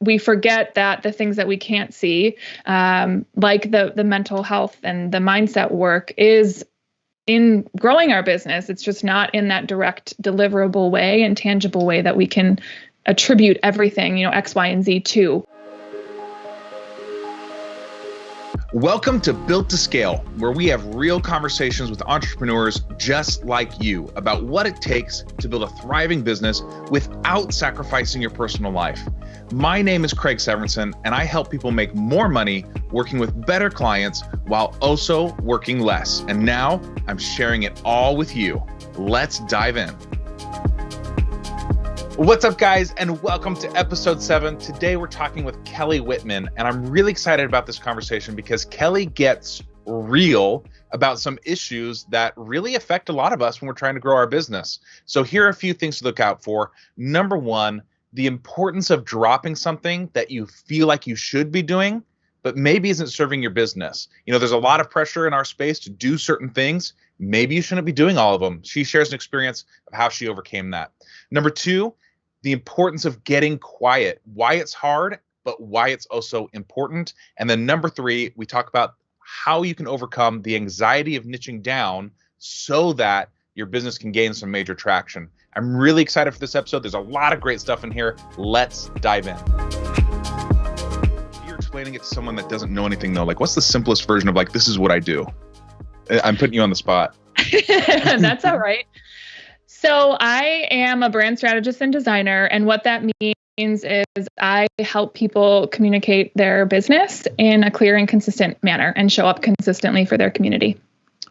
we forget that the things that we can't see, like the mental health and the mindset work, is in growing our business. It's just not in that direct deliverable way and tangible way that we can attribute everything, X, Y, and Z to. Welcome to Built to Scale, where we have real conversations with entrepreneurs just like you about what it takes to build a thriving business without sacrificing your personal life. My name is Severinsen, and I help people make more money working with better clients while also working less. And now I'm sharing it all with you. Let's dive in. What's up, guys, and welcome to episode 7. Today, we're talking with Kelly Wittman, and I'm really excited about this conversation because Kelly gets real about some issues that really affect a lot of us when we're trying to grow our business. So here are a few things to look out for. Number one, the importance of dropping something that you feel like you should be doing, but maybe isn't serving your business. There's a lot of pressure in our space to do certain things. Maybe you shouldn't be doing all of them. She shares an experience of how she overcame that. Number two, the importance of getting quiet, why it's hard, but why it's also important. And then number three, we talk about how you can overcome the anxiety of niching down so that your business can gain some major traction. I'm really excited for this episode. There's a lot of great stuff in here. Let's dive in. You're explaining it to someone that doesn't know anything though. Like, what's the simplest version of this is what I do? I'm putting you on the spot. That's all right. So I am a brand strategist and designer, and what that means is I help people communicate their business in a clear and consistent manner and show up consistently for their community.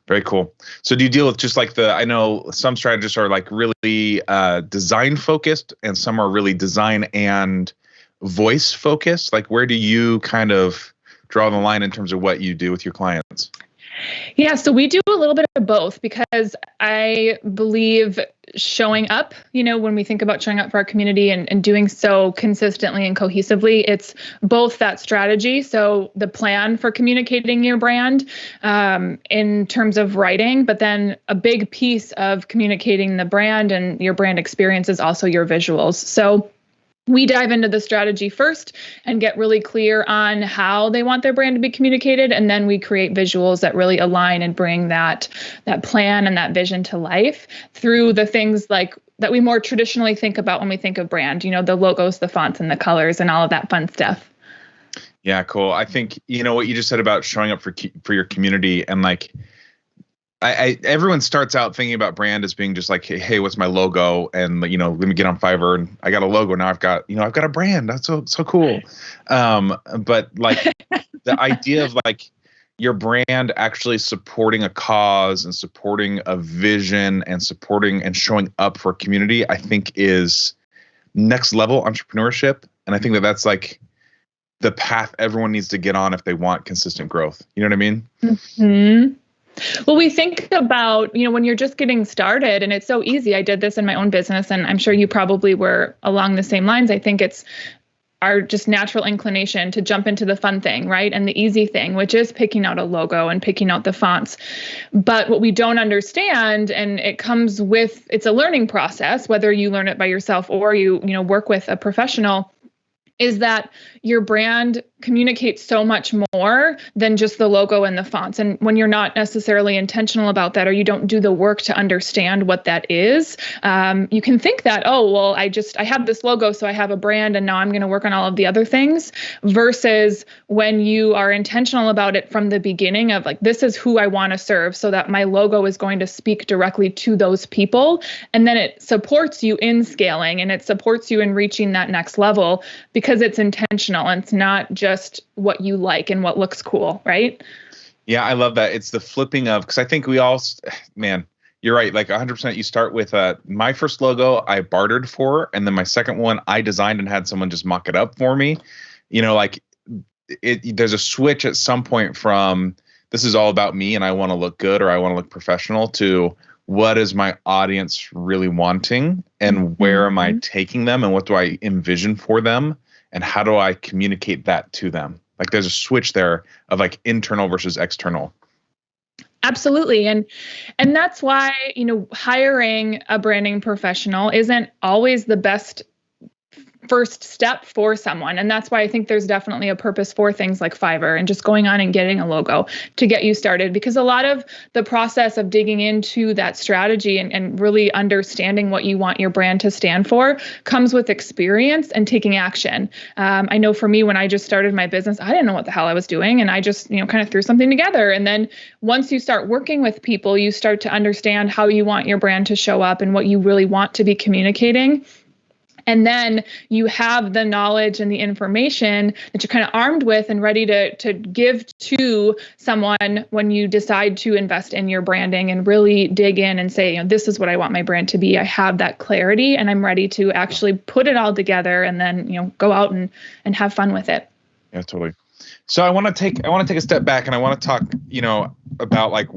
Very cool. So do you deal with just I know some strategists are really design focused and some are really design and voice focused. Where do you kind of draw the line in terms of what you do with your clients? Yeah, so we do a little bit of both because I believe showing up, when we think about showing up for our community and doing so consistently and cohesively, it's both that strategy. So the plan for communicating your brand in terms of writing, but then a big piece of communicating the brand and your brand experience is also your visuals. So we dive into the strategy first and get really clear on how they want their brand to be communicated. And then we create visuals that really align and bring that plan and that vision to life through the things that we more traditionally think about when we think of brand, the logos, the fonts, and the colors and all of that fun stuff. Yeah, cool. I think, what you just said about showing up for your community and everyone starts out thinking about brand as being just hey, what's my logo? And let me get on Fiverr and I got a logo. Now I've got a brand. That's so cool. But the idea of your brand actually supporting a cause and supporting a vision and supporting and showing up for a community, I think is next level entrepreneurship. And I think that's the path everyone needs to get on if they want consistent growth. You know what I mean? Mm-hmm. Well, we think about, when you're just getting started and it's so easy. I did this in my own business and I'm sure you probably were along the same lines. I think it's our just natural inclination to jump into the fun thing, right? And the easy thing, which is picking out a logo and picking out the fonts. But what we don't understand, and it's a learning process, whether you learn it by yourself or you work with a professional, is that your brand communicates so much more than just the logo and the fonts. And when you're not necessarily intentional about that, or you don't do the work to understand what that is, you can think that, oh, well, I have this logo, so I have a brand, and now I'm going to work on all of the other things, versus when you are intentional about it from the beginning of this is who I want to serve, so that my logo is going to speak directly to those people. And then it supports you in scaling and it supports you in reaching that next level because it's intentional and it's not just what you like and what looks cool, right? Yeah, I love that. It's the flipping of, because I think we all, man, you're right. 100%. You start with my first logo I bartered for, and then my second one I designed and had someone just mock it up for me. There's a switch at some point from this is all about me and I want to look good or I want to look professional to what is my audience really wanting and where am I taking them and what do I envision for them? And how do I communicate that to them? There's a switch there of internal versus external. Absolutely. And that's why, hiring a branding professional isn't always the best first step for someone. And that's why I think there's definitely a purpose for things like Fiverr and just going on and getting a logo to get you started, because a lot of the process of digging into that strategy and really understanding what you want your brand to stand for comes with experience and taking action. I know for me, when I just started my business, I didn't know what the hell I was doing. And I just, kind of threw something together. And then once you start working with people, you start to understand how you want your brand to show up and what you really want to be communicating. And then you have the knowledge and the information that you're kind of armed with and ready to give to someone when you decide to invest in your branding and really dig in and say, this is what I want my brand to be. I have that clarity and I'm ready to actually put it all together and then, go out and have fun with it. Yeah, totally. So I want to take a step back and I want to talk, about like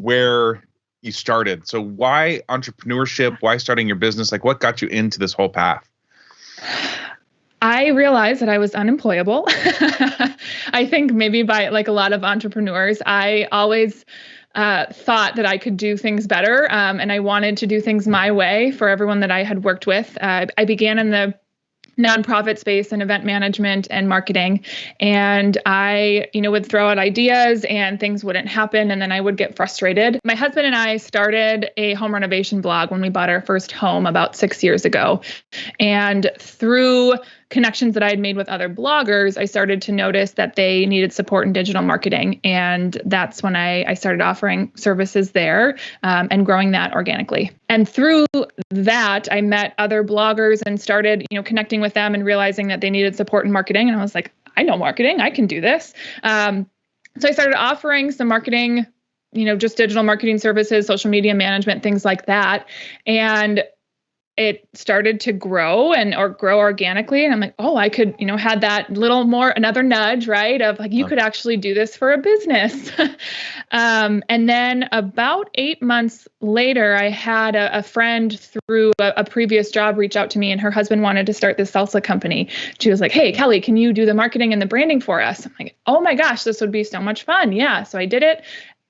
where you started. So why entrepreneurship? Why starting your business? Like what got you into this whole path? I realized that I was unemployable. I think maybe by like a lot of entrepreneurs, I always thought that I could do things better. And I wanted to do things my way for everyone that I had worked with. I began in the nonprofit space and event management and marketing. And I, would throw out ideas and things wouldn't happen. And then I would get frustrated. My husband and I started a home renovation blog when we bought our first home about 6 years ago. And through connections that I had made with other bloggers, I started to notice that they needed support in digital marketing. And that's when I started offering services there and growing that organically. And through that, I met other bloggers and started, connecting with them and realizing that they needed support in marketing. And I was like, I know marketing, I can do this. So I started offering some marketing, just digital marketing services, social media management, things like that. And it started to grow or grow organically. And I'm like, oh, I could, had that little more, another nudge, right? Of like, you could actually do this for a business. And then about 8 months later, I had a friend through a previous job reach out to me, and her husband wanted to start this salsa company. She was like, hey, Kelly, can you do the marketing and the branding for us? I'm like, oh my gosh, this would be so much fun. Yeah. So I did it.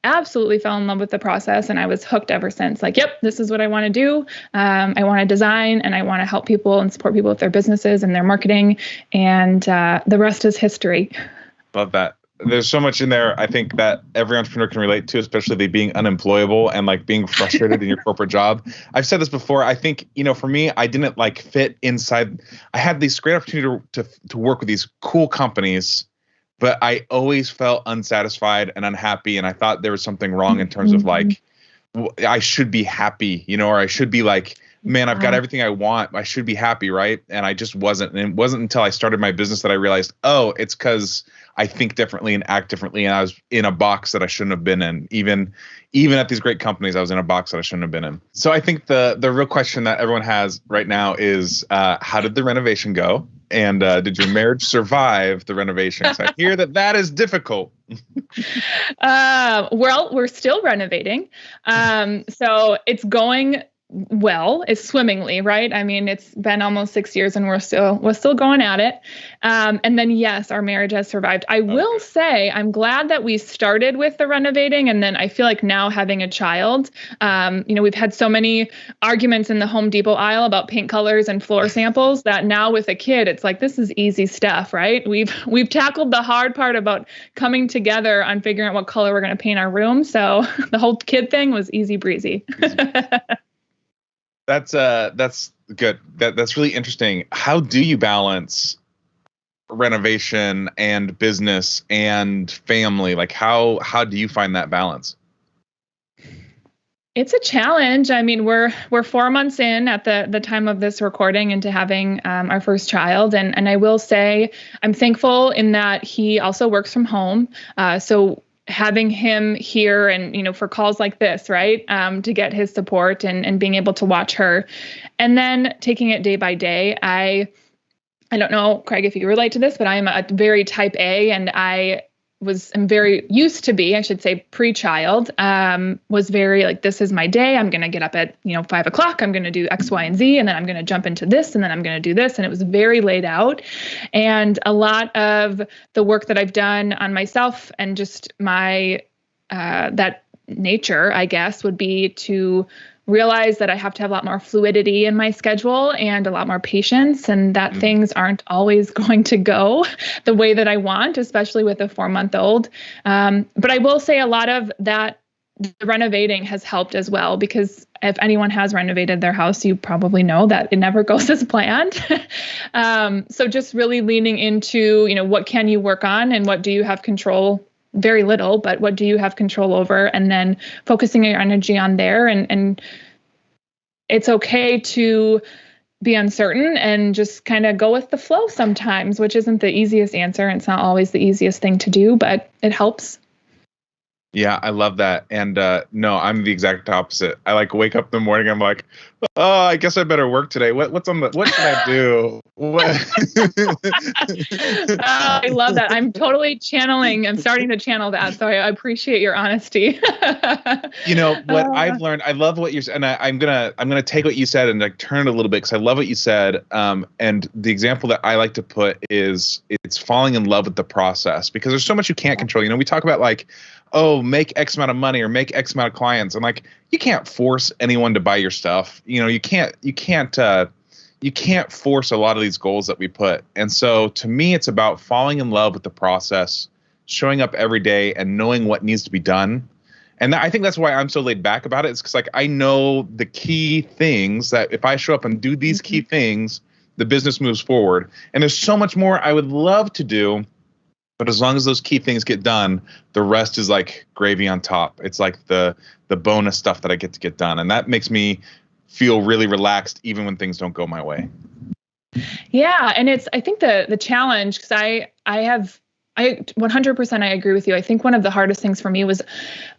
Absolutely fell in love with the process, and I was hooked ever since. Like, yep, this is what I want to do. I want to design and I want to help people and support people with their businesses and their marketing. And the rest is history. Love that. There's so much in there, I think, that every entrepreneur can relate to, especially being unemployable and like being frustrated in your corporate job. I've said this before. I think, for me, I didn't like fit inside. I had this great opportunity to work with these cool companies, but I always felt unsatisfied and unhappy. And I thought there was something wrong in terms of like, I should be happy, or I should be like, man, I've got everything I want. I should be happy, right? And I just wasn't. And it wasn't until I started my business that I realized, oh, it's because I think differently and act differently. And I was in a box that I shouldn't have been in. Even at these great companies, I was in a box that I shouldn't have been in. So I think the real question that everyone has right now is, how did the renovation go? And did your marriage survive the renovations? I hear that is difficult. Well, we're still renovating. So it's going well, it's swimmingly, right? I mean, it's been almost 6 years and we're still going at it. And then yes, our marriage has survived. I will say I'm glad that we started with the renovating, and then I feel like now having a child, we've had so many arguments in the Home Depot aisle about paint colors and floor samples that now with a kid, it's like, this is easy stuff, right? We've tackled the hard part about coming together on figuring out what color we're going to paint our room. So the whole kid thing was easy breezy. That's good. That's really interesting. How do you balance renovation and business and family? Like how do you find that balance? It's a challenge. I mean, we're 4 months in at the time of this recording into having our first child. And I will say I'm thankful in that he also works from home. So having him here and, for calls like this, right, to get his support and being able to watch her, and then taking it day by day. I don't know, Craig, if you relate to this, but I am a very type A, and I'm very used to be, I should say, pre-child, was very like, this is my day. I'm going to get up at, 5 o'clock. I'm going to do X, Y, and Z. And then I'm going to jump into this. And then I'm going to do this. And it was very laid out. And a lot of the work that I've done on myself and just my, that nature, I guess, would be to realized that I have to have a lot more fluidity in my schedule and a lot more patience, and that things aren't always going to go the way that I want, especially with a 4-month-old. But I will say a lot of that the renovating has helped as well, because if anyone has renovated their house, you probably know that it never goes as planned. So just really leaning into, what can you work on and what do you have control? Very little, but what do you have control over? And then focusing your energy on there. And it's okay to be uncertain and just kind of go with the flow sometimes, which isn't the easiest answer. It's not always the easiest thing to do, but it helps. Yeah, I love that. And no, I'm the exact opposite. I wake up in the morning, I'm like, oh, I guess I better work today. What should I do? I love that. I'm totally I'm starting to channel that. So I appreciate your honesty. What I've learned, I love what you're saying. And I'm gonna take what you said and turn it a little bit, because I love what you said. And the example that I like to put is it's falling in love with the process, because there's so much you can't control. We talk about make X amount of money or make X amount of clients. And you can't force anyone to buy your stuff. You can't force a lot of these goals that we put. And so to me, it's about falling in love with the process, showing up every day and knowing what needs to be done. And I think that's why I'm so laid back about it. It's because I know the key things that if I show up and do these key things, the business moves forward. And there's so much more I would love to do. But as long as those key things get done, the rest is like gravy on top. It's like the bonus stuff that I get to get done. And that makes me feel really relaxed even when things don't go my way. Yeah. And I think the challenge, because I 100% I agree with you. I think one of the hardest things for me was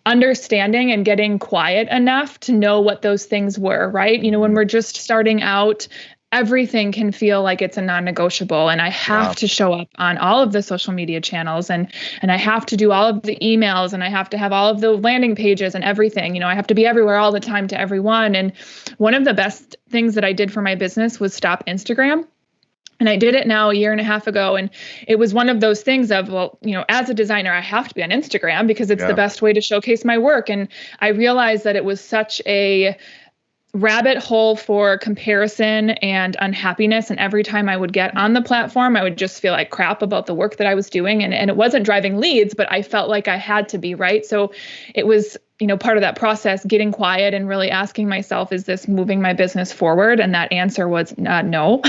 understanding and getting quiet enough to know what those things were, right? When we're just starting out, everything can feel like it's a non-negotiable, and I have to show up on all of the social media channels, and I have to do all of the emails, and I have to have all of the landing pages and everything. I have to be everywhere all the time to everyone. And one of the best things that I did for my business was stop Instagram. And I did it now a year and a half ago. And it was one of those things of, as a designer, I have to be on Instagram because it's the best way to showcase my work. And I realized that it was such a rabbit hole for comparison and unhappiness. And every time I would get on the platform, I would just feel like crap about the work that I was doing. And it wasn't driving leads, but I felt like I had to be, right? So it was, part of that process, getting quiet and really asking myself, is this moving my business forward? And that answer was no.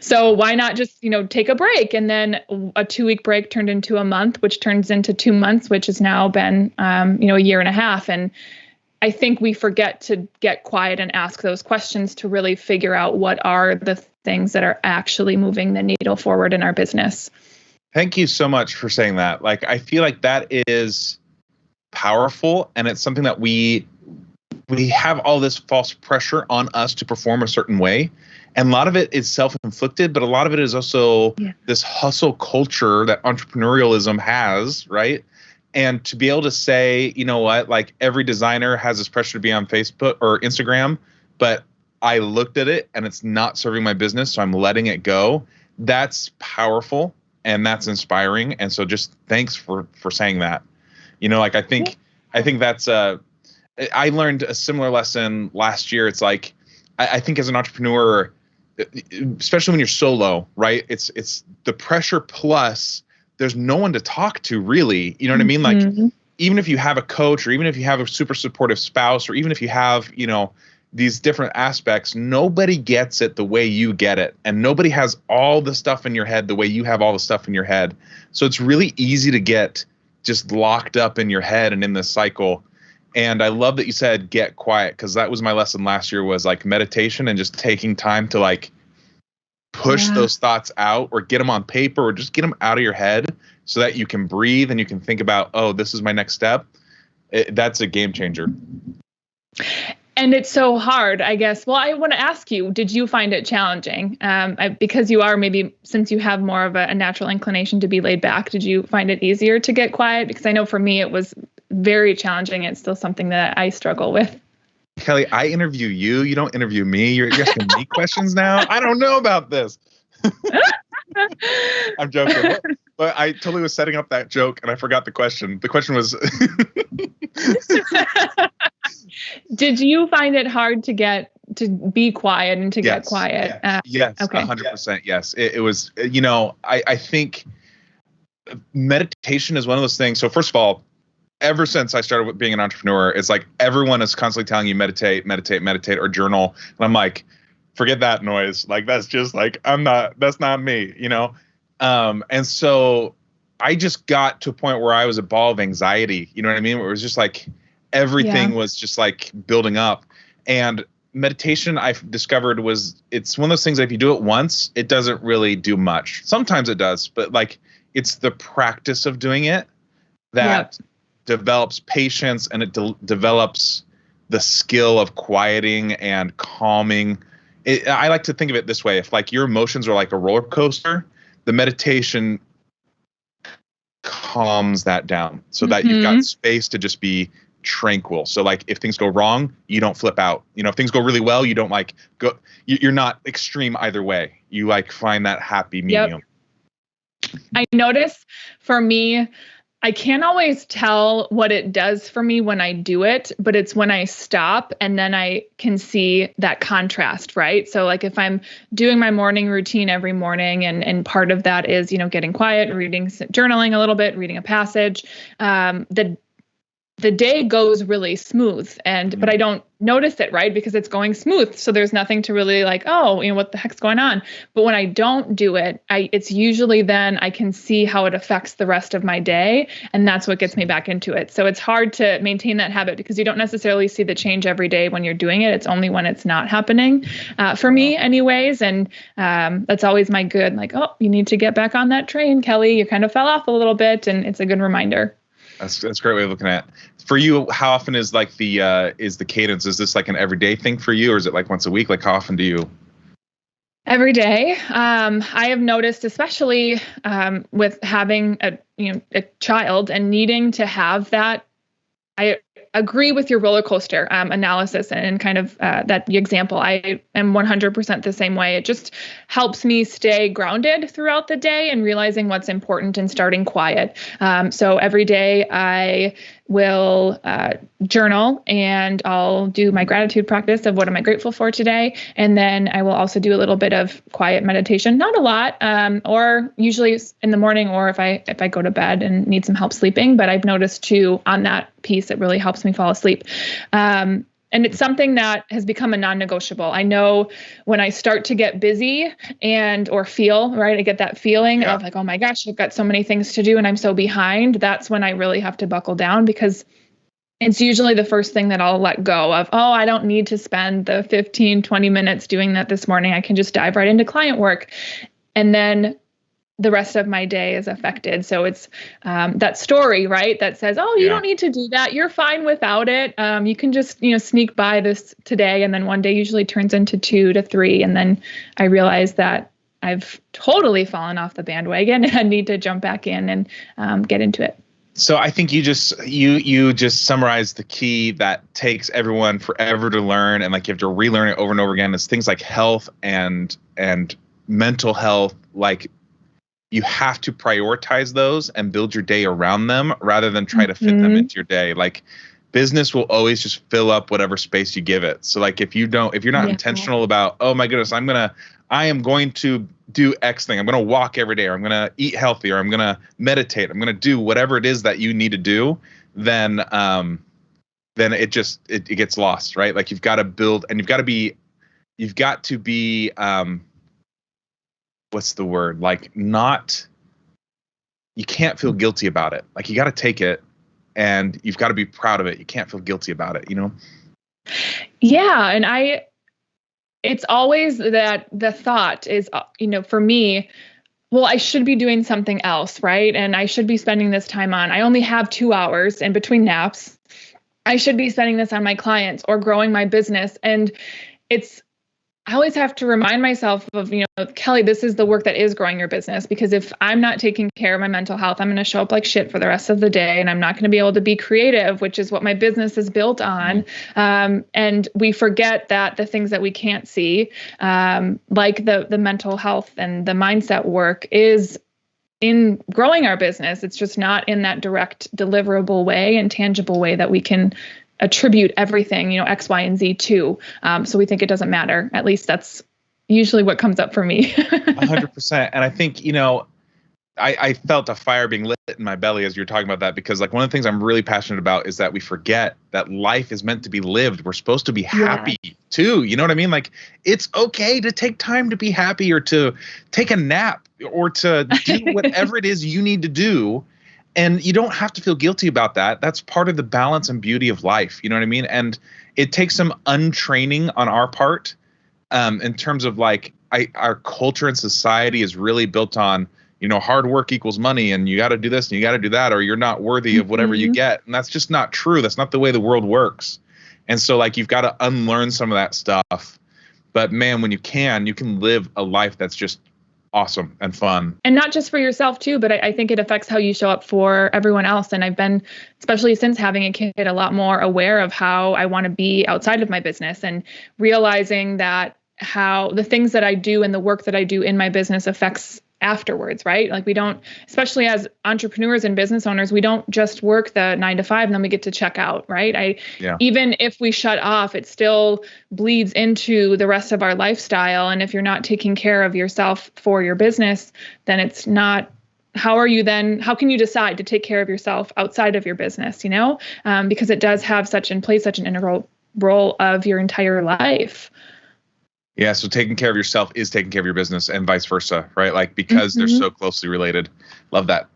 So why not just, take a break? And then a 2-week break turned into a month, which turns into 2 months, which has now been, a year and a half. And I think we forget to get quiet and ask those questions to really figure out what are the things that are actually moving the needle forward in our business. Thank you so much for saying that. I feel like that is powerful, and it's something that we have all this false pressure on us to perform a certain way. And a lot of it is self-inflicted, but a lot of it is also this hustle culture that entrepreneurialism has, right? And to be able to say, every designer has this pressure to be on Facebook or Instagram, but I looked at it and it's not serving my business, so I'm letting it go. That's powerful and that's inspiring. And so just thanks for saying that. I think that's I learned a similar lesson last year. It's I think as an entrepreneur, especially when you're solo, right? It's the pressure plus there's no one to talk to really. You know what I mean? Even if you have a coach, or even if you have a super supportive spouse, or even if you have, these different aspects, nobody gets it the way you get it. And nobody has all the stuff in your head the way you have all the stuff in your head. So it's really easy to get just locked up in your head and in this cycle. And I love that you said get quiet, because that was my lesson last year, was meditation and just taking time to push those thoughts out, or get them on paper, or just get them out of your head so that you can breathe and you can think about, oh, this is my next step. That's a game changer. And it's so hard, I guess. Well, I want to ask you, did you find it challenging? Because you are since you have more of a natural inclination to be laid back, did you find it easier to get quiet? Because I know for me, it was very challenging. It's still something that I struggle with. Kelly, I interview you. You don't interview me. You're asking me questions now. I don't know about this. I'm joking. But I totally was setting up that joke and I forgot the question. The question was, Did you find it hard to be quiet and to get quiet? Yes. Okay. 100%. Yes. It was, I think meditation is one of those things. So first of all, ever since I started with being an entrepreneur, it's like everyone is constantly telling you meditate, or journal. And I'm like, forget that noise. Like, that's just like, that's not me, And so I just got to a point where I was a ball of anxiety. You know what I mean? Where it was just like everything was just like building up. And meditation, I've discovered, it's one of those things that if you do it once, it doesn't really do much. Sometimes it does, but like it's the practice of doing it that develops patience, and it develops the skill of quieting and calming. I like to think of it this way. If like your emotions are like a roller coaster, the meditation calms that down so that you've got space to just be tranquil. So like if things go wrong, you don't flip out. If things go really well, you don't like go, you're not extreme either way. You like find that happy medium. I notice for me, I can't always tell what it does for me when I do it, but it's when I stop and then I can see that contrast, right? So like if I'm doing my morning routine every morning and part of that is, getting quiet, reading, journaling a little bit, reading a passage, the day goes really smooth but I don't notice it, right? Because it's going smooth. So there's nothing to really like, what the heck's going on? But when I don't do it, it's usually then I can see how it affects the rest of my day. And that's what gets me back into it. So it's hard to maintain that habit because you don't necessarily see the change every day when you're doing it. It's only when it's not happening for me anyways. And that's always my good, like, you need to get back on that train, Kelly. You kind of fell off a little bit. And it's a good reminder. That's a great way of looking at it. For you, how often is like is the cadence? Is this like an everyday thing for you, or is it like once a week? Like how often do you? Every day. I have noticed, especially with having a child and needing to have that. I agree with your roller coaster analysis and kind of that example. I am 100% the same way. It just helps me stay grounded throughout the day and realizing what's important and starting quiet. So every day I will journal and I'll do my gratitude practice of what am I grateful for today. And then I will also do a little bit of quiet meditation, not a lot, or usually in the morning, or if I go to bed and need some help sleeping. But I've noticed too on that piece, it really helps me fall asleep. And it's something that has become a non-negotiable. I know when I start to get busy or feel, right, I get that feeling of like, oh my gosh, I've got so many things to do and I'm so behind. That's when I really have to buckle down because it's usually the first thing that I'll let go of. I don't need to spend the 15, 20 minutes doing that this morning. I can just dive right into client work. And then the rest of my day is affected. So it's that story, right, that says, you don't need to do that. You're fine without it. You can just, sneak by this today. And then one day usually turns into 2 to 3. And then I realize that I've totally fallen off the bandwagon and I need to jump back in and get into it. So I think you just summarized the key that takes everyone forever to learn. And like you have to relearn it over and over again. It's things like health and mental health, like you have to prioritize those and build your day around them rather than try to fit them into your day. Like business will always just fill up whatever space you give it. So like if you're not intentional about, oh my goodness, I am going to do X thing. I'm going to walk every day, or I'm going to eat healthy, or I'm going to meditate. I'm going to do whatever it is that you need to do. Then it gets lost, right? Like you've got to build, and you've got to be what's the word? Like you can't feel guilty about it. Like you got to take it and you've got to be proud of it. You can't feel guilty about it, Yeah. And it's always that the thought is, for me, well, I should be doing something else, right? And I should be spending this time I only have 2 hours in between naps. I should be spending this on my clients or growing my business. And I always have to remind myself of, Kelly, this is the work that is growing your business, because if I'm not taking care of my mental health, I'm going to show up like shit for the rest of the day and I'm not going to be able to be creative, which is what my business is built on. And we forget that the things that we can't see, like the mental health and the mindset work, is in growing our business. It's just not in that direct deliverable way and tangible way that we can attribute everything, X, Y, and Z to. So we think it doesn't matter. At least that's usually what comes up for me. 100%. And I think, I felt a fire being lit in my belly as you're talking about that, because like one of the things I'm really passionate about is that we forget that life is meant to be lived. We're supposed to be happy too. You know what I mean? Like, it's okay to take time to be happy, or to take a nap, or to do whatever it is you need to do. And you don't have to feel guilty about that. That's part of the balance and beauty of life. You know what I mean? And it takes some untraining on our part, in terms of like, our culture and society is really built on, hard work equals money, and you got to do this and you got to do that, or you're not worthy of whatever you get. And that's just not true. That's not the way the world works. And so like, you've got to unlearn some of that stuff. But man, when you can live a life that's just awesome and fun. And not just for yourself too, but I think it affects how you show up for everyone else. And I've been, especially since having a kid, a lot more aware of how I want to be outside of my business, and realizing that how the things that I do and the work that I do in my business affects afterwards, right? Like, we don't, especially as entrepreneurs and business owners, we don't just work the 9 to 5 and then we get to check out, right? Even if we shut off, it still bleeds into the rest of our lifestyle. And if you're not taking care of yourself for your business, then it's not, how can you decide to take care of yourself outside of your business, because it does have play such an integral role of your entire life. Yeah. So taking care of yourself is taking care of your business, and vice versa, right? Like, because they're so closely related. Love that.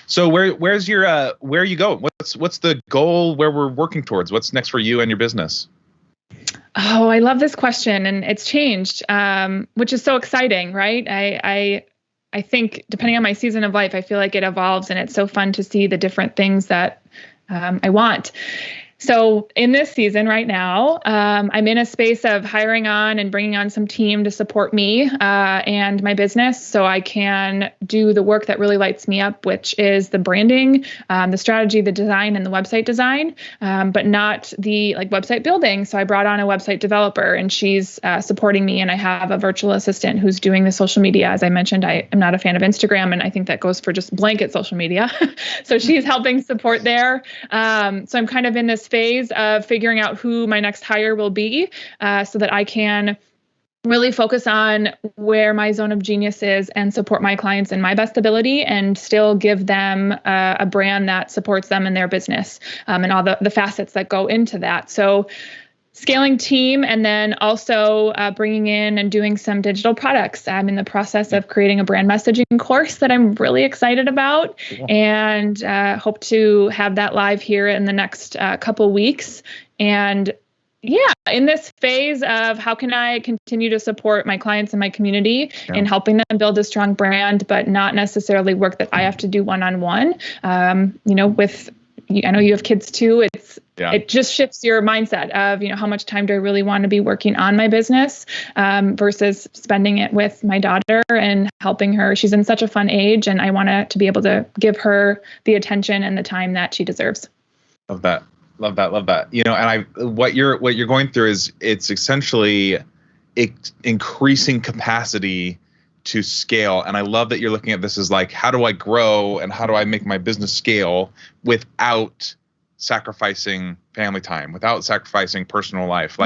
So where are you going? What's the goal, where we're working towards? What's next for you and your business? Oh, I love this question, and it's changed, which is so exciting, right? I think depending on my season of life, I feel like it evolves, and it's so fun to see the different things that I want. So in this season right now, I'm in a space of hiring on and bringing on some team to support me and my business, so I can do the work that really lights me up, which is the branding, the strategy, the design, and the website design, but not the website building. So I brought on a website developer, and she's supporting me, and I have a virtual assistant who's doing the social media. As I mentioned, I am not a fan of Instagram, and I think that goes for just blanket social media. So she's helping support there. So I'm kind of in this phase of figuring out who my next hire will be, so that I can really focus on where my zone of genius is and support my clients in my best ability, and still give them a brand that supports them in their business, and all the facets that go into that. So scaling team, and then also bringing in and doing some digital products. I'm in the process of creating a brand messaging course that I'm really excited about, and hope to have that live here in the next couple weeks. And in this phase of how can I continue to support my clients and my community in helping them build a strong brand, but not necessarily work that I have to do one-on-one. I know you have kids too. It just shifts your mindset of, how much time do I really want to be working on my business, versus spending it with my daughter and helping her. She's in such a fun age, and I want to be able to give her the attention and the time that she deserves. Love that. And what you're going through is, it's essentially increasing capacity to scale. And I love that you're looking at this as like, how do I grow and how do I make my business scale without sacrificing family time, without sacrificing personal life?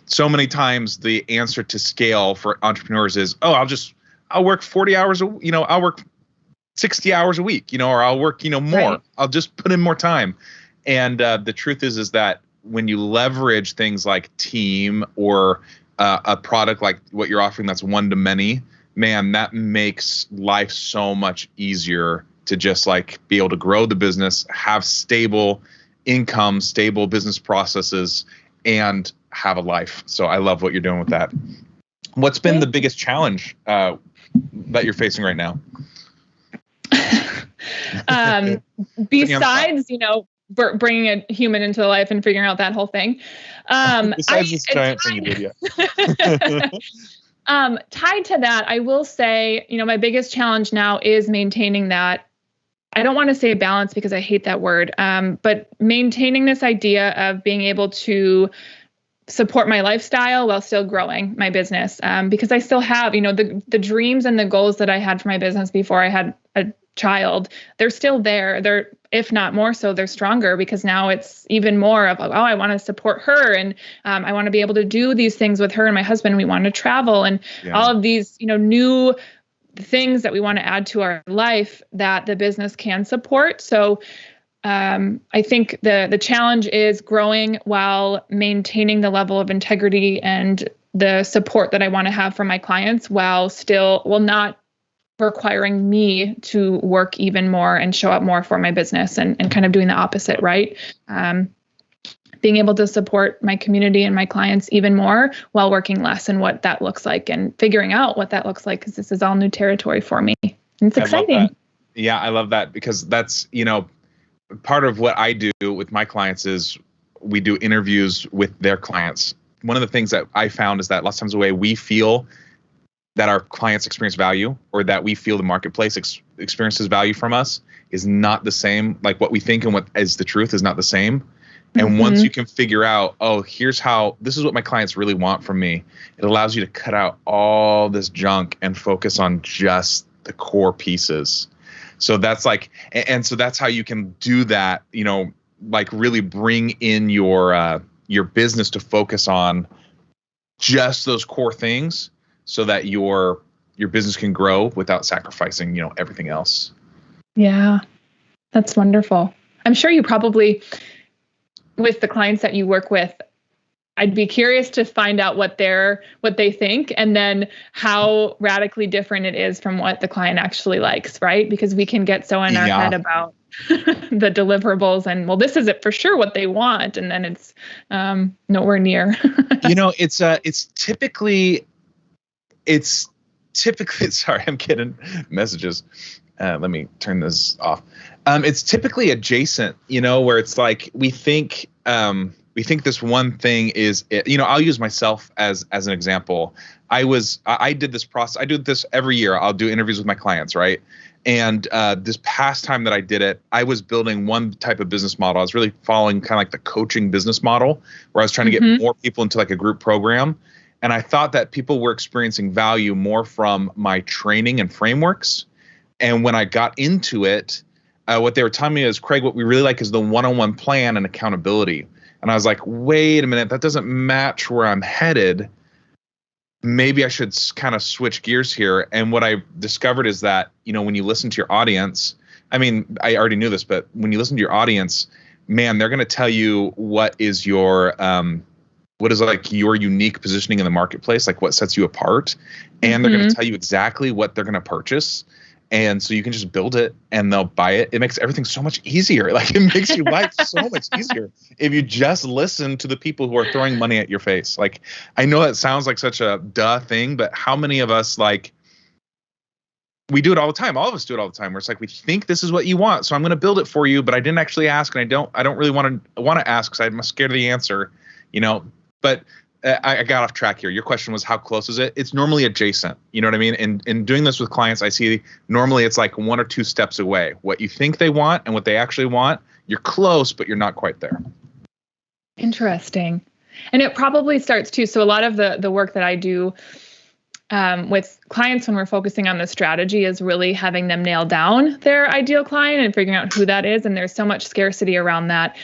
So many times the answer to scale for entrepreneurs is, I'll work 40 hours, I'll work 60 hours a week, or I'll work, more. Right. I'll just put in more time. And the truth is that when you leverage things like team, or a product like what you're offering that's one to many, man, that makes life so much easier to just be able to grow the business, have stable income, stable business processes, and have a life. So I love what you're doing with that. What's been the biggest challenge that you're facing right now? Besides, bringing a human into life and figuring out that whole thing. Besides this giant thing you did, tied to that, I will say, my biggest challenge now is maintaining that. I don't want to say balance because I hate that word, but maintaining this idea of being able to support my lifestyle while still growing my business, because I still have, the dreams and the goals that I had for my business before I had child, they're still there. They're, if not more so, they're stronger because now it's even more of, oh, I want to support her. And I want to be able to do these things with her and my husband. We want to travel and all of these, new things that we want to add to our life that the business can support. So I think the challenge is growing while maintaining the level of integrity and the support that I want to have from my clients while not requiring me to work even more and show up more for my business and kind of doing the opposite, right? Being able to support my community and my clients even more while working less and what that looks like and figuring out what that looks like because this is all new territory for me. And it's exciting. Yeah, I love that because that's, part of what I do with my clients is we do interviews with their clients. One of the things that I found is that lots of times the way we feel that our clients experience value or that we feel the marketplace experiences value from us is not the same. Like what we think and what is the truth is not the same. And once you can figure out, this is what my clients really want from me, it allows you to cut out all this junk and focus on just the core pieces. So that's so that's how you can do that, really bring in your business to focus on just those core things so that your business can grow without sacrificing, everything else. Yeah, that's wonderful. I'm sure you probably, with the clients that you work with, I'd be curious to find out what they think and then how radically different it is from what the client actually likes, right? Because we can get so in our head about the deliverables and, well, this is it for sure what they want. And then it's nowhere near. It's typically, sorry, I'm getting messages. Let me turn this off. It's typically adjacent, where it's like we think this one thing is it. I'll use myself as an example. I did this process. I do this every year. I'll do interviews with my clients, right? And this past time that I did it, I was building one type of business model. I was really following kind of like the coaching business model where I was trying to get more people into like a group program. And I thought that people were experiencing value more from my training and frameworks. And when I got into it, what they were telling me is, Craig, what we really like is the one-on-one plan and accountability. And I was like, wait a minute, that doesn't match where I'm headed. Maybe I should kind of switch gears here. And what I discovered is that, when you listen to your audience, I mean, I already knew this, but when you listen to your audience, man, they're going to tell you what is your unique positioning in the marketplace, like what sets you apart. And they're going to tell you exactly what they're going to purchase. And so you can just build it and they'll buy it. It makes everything so much easier. Like it makes your life so much easier if you just listen to the people who are throwing money at your face. Like, I know that sounds like such a duh thing, but how many of us, we do it all the time. All of us do it all the time where it's like, we think this is what you want. So I'm going to build it for you, but I didn't actually ask. And I don't really want to ask because I'm scared of the answer, but I got off track here. Your question was, how close is it? It's normally adjacent. You know what I mean? And in doing this with clients, I see normally it's like 1 or 2 steps away. What you think they want and what they actually want, you're close, but you're not quite there. Interesting. And it probably starts too. So a lot of the work that I do with clients when we're focusing on the strategy is really having them nail down their ideal client and figuring out who that is. And there's so much scarcity around that.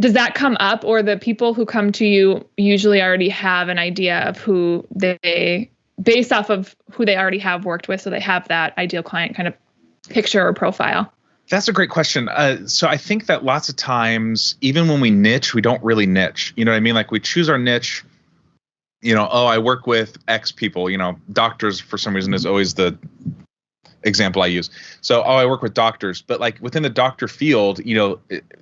Does that come up, or the people who come to you usually already have an idea of who they, based off of who they already have worked with, so they have that ideal client kind of picture or profile? That's a great question. So I think that lots of times, even when we niche, we don't really niche. You know what I mean? Like we choose our niche, I work with X people, doctors for some reason is always the example I use. So, I work with doctors, but like within the doctor field,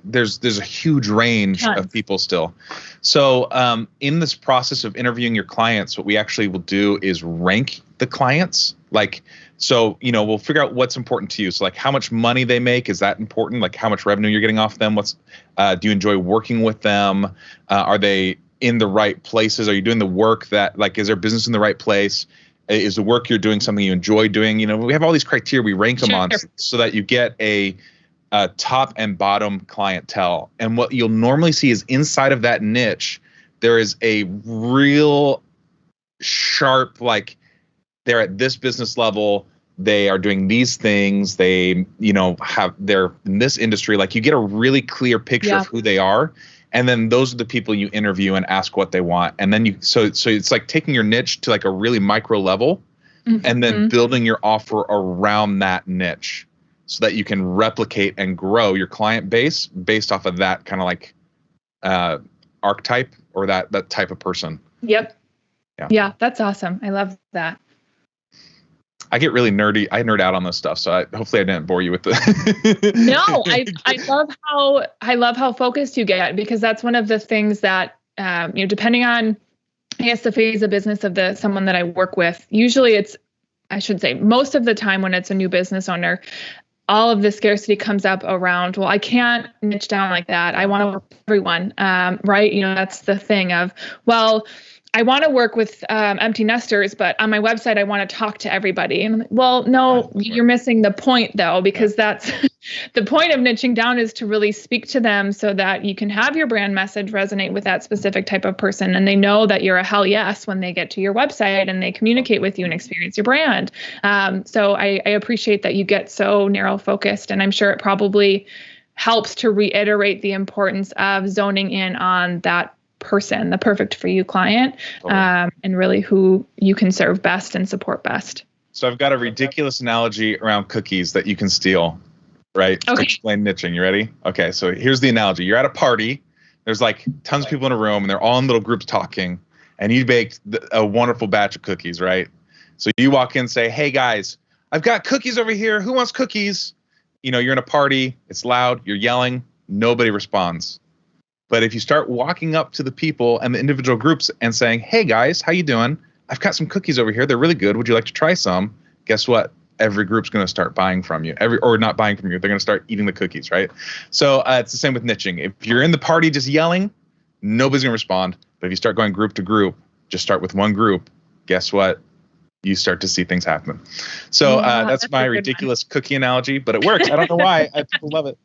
there's a huge range of people still. So, in this process of interviewing your clients, what we actually will do is rank the clients. We'll figure out what's important to you. So like how much money they make, is that important? Like how much revenue you're getting off them? Do you enjoy working with them? Are they in the right places? Are you doing the work that, is their business in the right place? Is the work you're doing something you enjoy doing? We have all these criteria we rank them on so that you get a top and bottom clientele. And what you'll normally see is inside of that niche, there is a real sharp, they're at this business level, they are doing these things, they're in this industry. Like, you get a really clear picture of who they are. And then those are the people you interview and ask what they want. And then so it's like taking your niche to like a really micro level, and then building your offer around that niche so that you can replicate and grow your client base based off of that kind of like archetype or that type of person. Yep. Yeah, that's awesome. I love that. I get really nerdy. I nerd out on this stuff, so hopefully I didn't bore you with the. No, I love how focused you get, because that's one of the things that depending on, I guess, the phase of business of someone that I work with. Usually, most of the time when it's a new business owner, all of the scarcity comes up around, well, I can't niche down like that. I want to work with everyone, right? That's the thing of, well, I want to work with empty nesters, but on my website, I want to talk to everybody. And I'm like, well, no, you're missing the point, though, because that's the point of niching down, is to really speak to them so that you can have your brand message resonate with that specific type of person. And they know that you're a hell yes when they get to your website and they communicate with you and experience your brand. So I appreciate that you get so narrow focused, and I'm sure it probably helps to reiterate the importance of zoning in on that person, the perfect for you client, and really who you can serve best and support best. So I've got a ridiculous analogy around cookies that you can steal, right? Okay. To explain niching. You ready? Okay. So here's the analogy. You're at a party. There's like tons of people in a room, and they're all in little groups talking, and you baked a wonderful batch of cookies, right? So you walk in and say, hey guys, I've got cookies over here. Who wants cookies? You're in a party. It's loud. You're yelling. Nobody responds. But if you start walking up to the people and the individual groups and saying, hey guys, how you doing? I've got some cookies over here. They're really good. Would you like to try some? Guess what? Every group's going to start buying from you. Or not buying from you. They're going to start eating the cookies, right? So it's the same with niching. If you're in the party just yelling, nobody's going to respond. But if you start going group to group, just start with one group, guess what? You start to see things happen. So that's my ridiculous cookie analogy, but it works. I don't know why. People love it.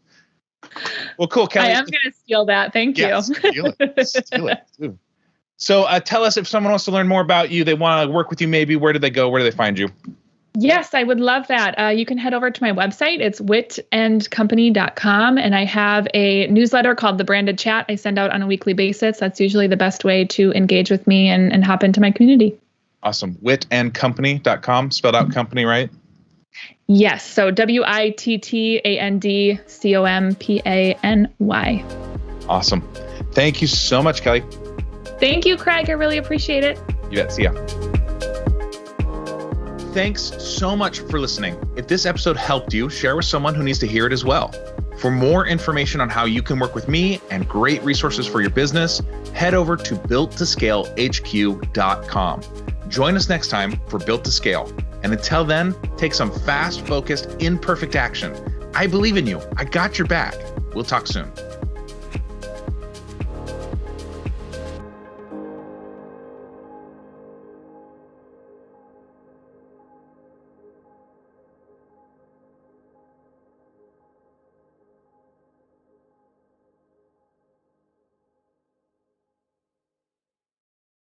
Well, cool, Kelly. I am going to steal that. Thank you. Steal it. Too. So tell us, if someone wants to learn more about you, they want to work with you maybe, where do they go? Where do they find you? Yes, I would love that. You can head over to my website. It's witandcompany.com. And I have a newsletter called The Branded Chat I send out on a weekly basis. That's usually the best way to engage with me and hop into my community. Awesome. Witandcompany.com, spelled out company, right? Yes. So WITTANDCOMPANY. Awesome. Thank you so much, Kelly. Thank you, Craig. I really appreciate it. You bet. See ya. Thanks so much for listening. If this episode helped you, share with someone who needs to hear it as well. For more information on how you can work with me and great resources for your business, head over to builttoscalehq.com. Join us next time for Built to Scale. And until then, take some fast, focused, imperfect action. I believe in you. I got your back. We'll talk soon.